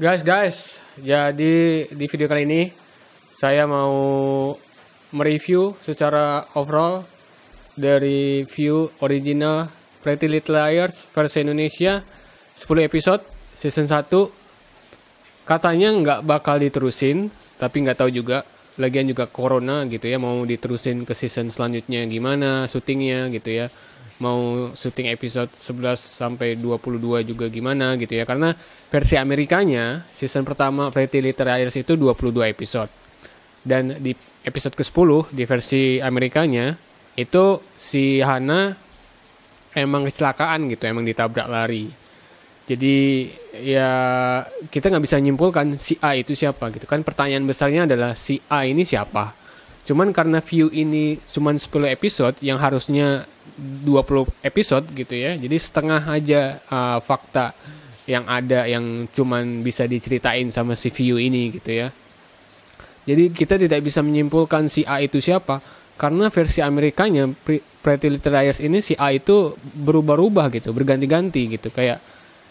Guys, jadi di video kali ini saya mau mereview secara overall dari view original Pretty Little Liars versi Indonesia 10 episode season 1. Katanya nggak bakal diterusin, tapi nggak tahu juga. Lagian juga corona gitu ya, mau diterusin ke season selanjutnya gimana syutingnya gitu ya. Mau syuting episode 11 sampai 22 juga gimana gitu ya. Karena versi Amerikanya season pertama Pretty Little Liars itu 22 episode. Dan di episode ke-10 di versi Amerikanya itu si Hana emang kecelakaan gitu, emang ditabrak lari. Jadi ya kita nggak bisa nyimpulkan si A itu siapa gitu kan. Pertanyaan besarnya adalah si A ini siapa. Cuman karena view ini cuman 10 episode yang harusnya 20 episode gitu ya. Jadi setengah aja fakta yang ada yang cuman bisa diceritain sama si view ini gitu ya. Jadi kita tidak bisa menyimpulkan si A itu siapa. Karena versi Amerikanya Pretty Little Liars ini si A itu berubah-ubah gitu, berganti-ganti gitu. Kayak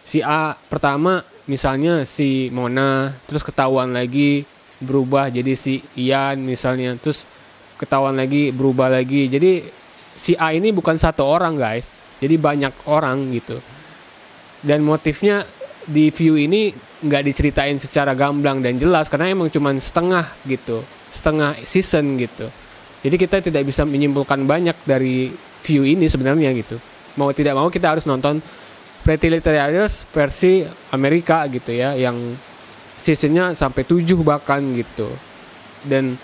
si A pertama misalnya si Mona, terus ketahuan lagi berubah jadi si Ian misalnya, terus ketahuan lagi berubah lagi. Jadi si A ini bukan satu orang guys, jadi banyak orang gitu. Dan motifnya di view ini nggak diceritain secara gamblang dan jelas karena emang cuma setengah gitu, setengah season gitu. Jadi kita tidak bisa menyimpulkan banyak dari view ini sebenarnya gitu. Mau tidak mau kita harus nonton Pretty Little Liars versi Amerika gitu ya, yang seasonnya sampai 7 bahkan gitu. Dan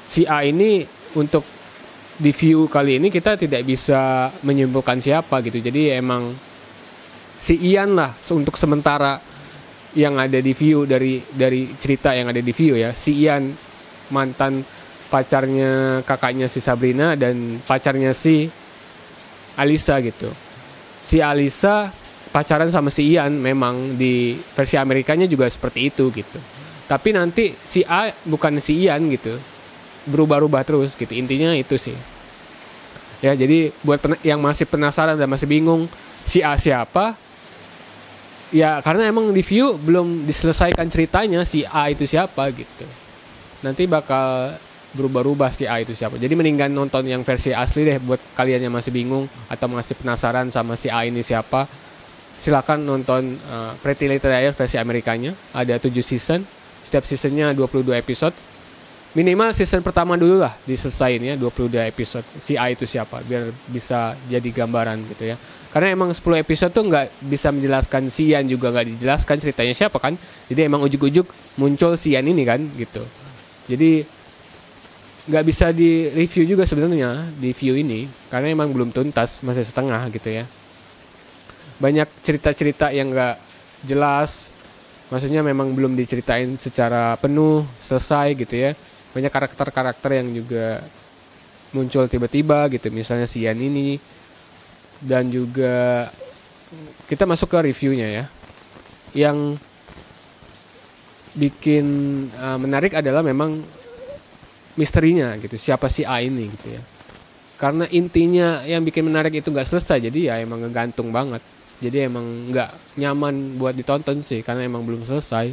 si A ini untuk di view kali ini kita tidak bisa menyimpulkan siapa gitu. Jadi emang si Ian lah untuk sementara yang ada di view dari cerita yang ada di view ya. Si Ian mantan pacarnya kakaknya si Sabrina dan pacarnya si Alisa gitu. Si Alisa pacaran sama si Ian memang di versi Amerikanya juga seperti itu gitu. Tapi nanti si A bukan si Ian gitu. Berubah-ubah terus gitu. Intinya itu sih. Ya, jadi buat yang masih penasaran dan masih bingung si A siapa? Ya, karena emang di view belum diselesaikan ceritanya si A itu siapa gitu. Nanti bakal berubah-ubah si A itu siapa. Jadi mendingan nonton yang versi asli deh buat kalian yang masih bingung atau masih penasaran sama si A ini siapa. Silakan nonton Pretty Little Liars versi Amerikanya. Ada 7 season. Setiap seasonnya 22 episode. Minimal season pertama dulu lah diselesain ya, 22 episode. Si A itu siapa, biar bisa jadi gambaran gitu ya. Karena emang 10 episode tuh nggak bisa menjelaskan si Ian, juga nggak dijelaskan ceritanya siapa kan. Jadi emang ujuk-ujuk muncul si Ian ini kan gitu. Jadi nggak bisa di review juga sebenarnya di view ini. Karena emang belum tuntas, masih setengah gitu ya. Banyak cerita-cerita yang nggak jelas. Maksudnya memang belum diceritain secara penuh, selesai gitu ya. Banyak karakter-karakter yang juga muncul tiba-tiba gitu. Misalnya si Ian ini. Dan juga kita masuk ke reviewnya ya. Yang bikin menarik adalah memang misterinya gitu. Siapa si A ini gitu ya. Karena intinya yang bikin menarik itu nggak selesai. Jadi ya emang ngegantung banget. Jadi emang nggak nyaman buat ditonton sih. Karena emang belum selesai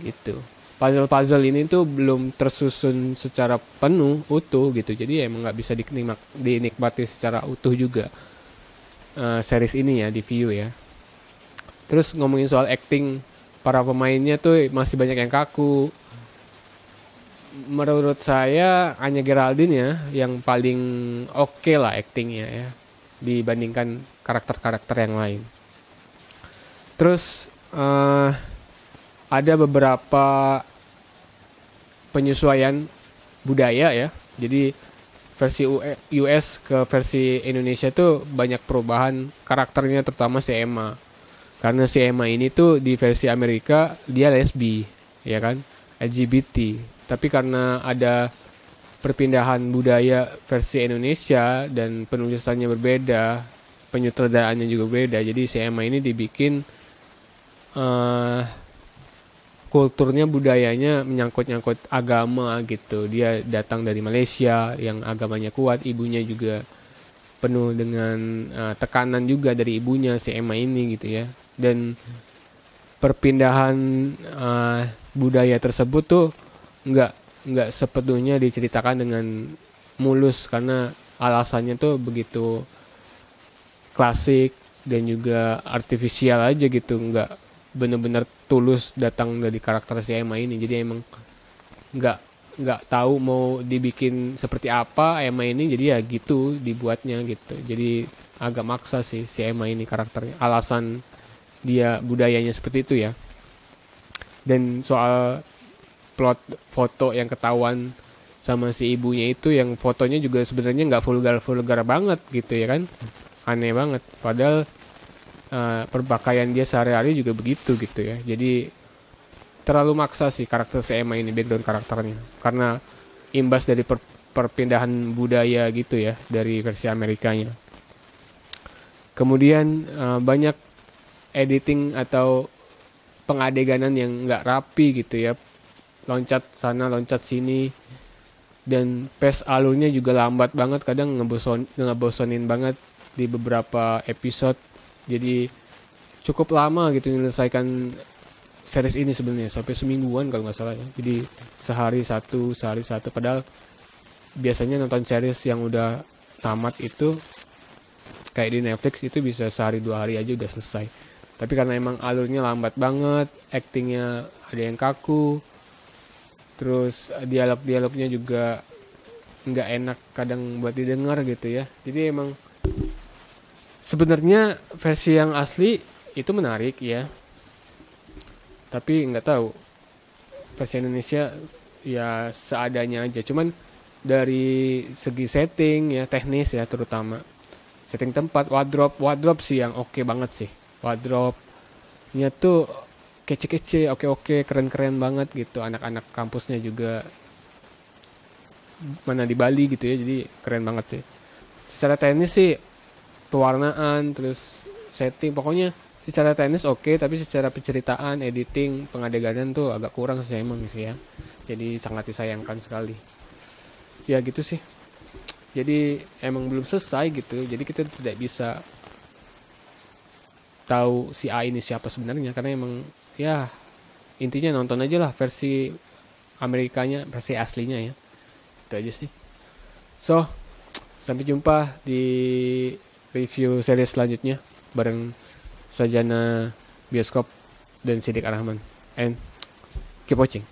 gitu. Puzzle-puzzle ini tuh belum tersusun secara penuh, utuh gitu. Jadi emang nggak bisa dinikmati secara utuh juga series ini ya di view ya. Terus ngomongin soal acting para pemainnya tuh masih banyak yang kaku. Menurut saya Anya Geraldine ya yang paling oke lah actingnya ya dibandingkan karakter-karakter yang lain. Terus ada beberapa penyesuaian budaya ya. Jadi versi US ke versi Indonesia tuh banyak perubahan karakternya, terutama si Emma. Karena si Emma ini tuh di versi Amerika dia lesbi, ya kan, LGBT. Tapi karena ada perpindahan budaya versi Indonesia dan penulisannya berbeda, penyutradaraannya juga berbeda. Jadi si Emma ini dibikin kulturnya, budayanya menyangkut-nyangkut agama gitu. Dia datang dari Malaysia yang agamanya kuat, ibunya juga penuh dengan tekanan juga dari ibunya si Emma ini gitu ya. Dan perpindahan budaya tersebut tuh nggak nggak sepenuhnya diceritakan dengan mulus, karena alasannya tuh begitu klasik dan juga artifisial aja gitu, nggak bener-bener tulus datang dari karakter si Emma ini. Jadi emang nggak nggak tahu mau dibikin seperti apa Emma ini, jadi ya gitu dibuatnya gitu. Jadi agak maksa sih si Emma ini karakternya, alasan dia budayanya seperti itu ya. Dan soal plot foto yang ketahuan sama si ibunya itu, yang fotonya juga sebenarnya nggak vulgar banget gitu ya kan, aneh banget, padahal perpakaian dia sehari-hari juga begitu gitu ya. Jadi terlalu maksa sih karakter si Emma ini, background karakternya, karena imbas dari perpindahan budaya gitu ya dari versi Amerikanya. Kemudian banyak editing atau pengadeganan yang nggak rapi gitu ya, loncat sana loncat sini, dan pace alurnya juga lambat banget, kadang ngebosonin banget di beberapa episode. Jadi cukup lama gitu menyelesaikan series ini sebenarnya, sampai semingguan kalau nggak salah ya. Jadi sehari satu, padahal biasanya nonton series yang udah tamat itu kayak di Netflix itu bisa sehari 2 hari aja udah selesai. Tapi karena emang alurnya lambat banget, actingnya ada yang kaku, terus dialognya juga nggak enak kadang buat didengar gitu ya. Jadi emang sebenarnya versi yang asli itu menarik ya, tapi nggak tahu versi Indonesia ya seadanya aja. Cuman dari segi setting ya, teknis ya, terutama setting tempat, wardrobe sih yang oke banget sih. Wardrobe-nya tuh kece-kece, oke, keren-keren banget gitu. Anak-anak kampusnya juga mana di Bali gitu ya, jadi keren banget sih. Secara teknis sih, pewarnaan, terus setting, pokoknya secara teknis oke, tapi secara penceritaan, editing, pengadeganan tuh agak kurang sih emang sih ya. Jadi sangat disayangkan sekali. Ya gitu sih. Jadi emang belum selesai gitu. Jadi kita tidak bisa tahu si A ini siapa sebenarnya, karena emang ya intinya nonton aja lah versi Amerikanya, versi aslinya ya. Itu aja sih. So, sampai jumpa di review series selanjutnya bareng Sajana Bioskop dan Sidik Arahman. And keep watching.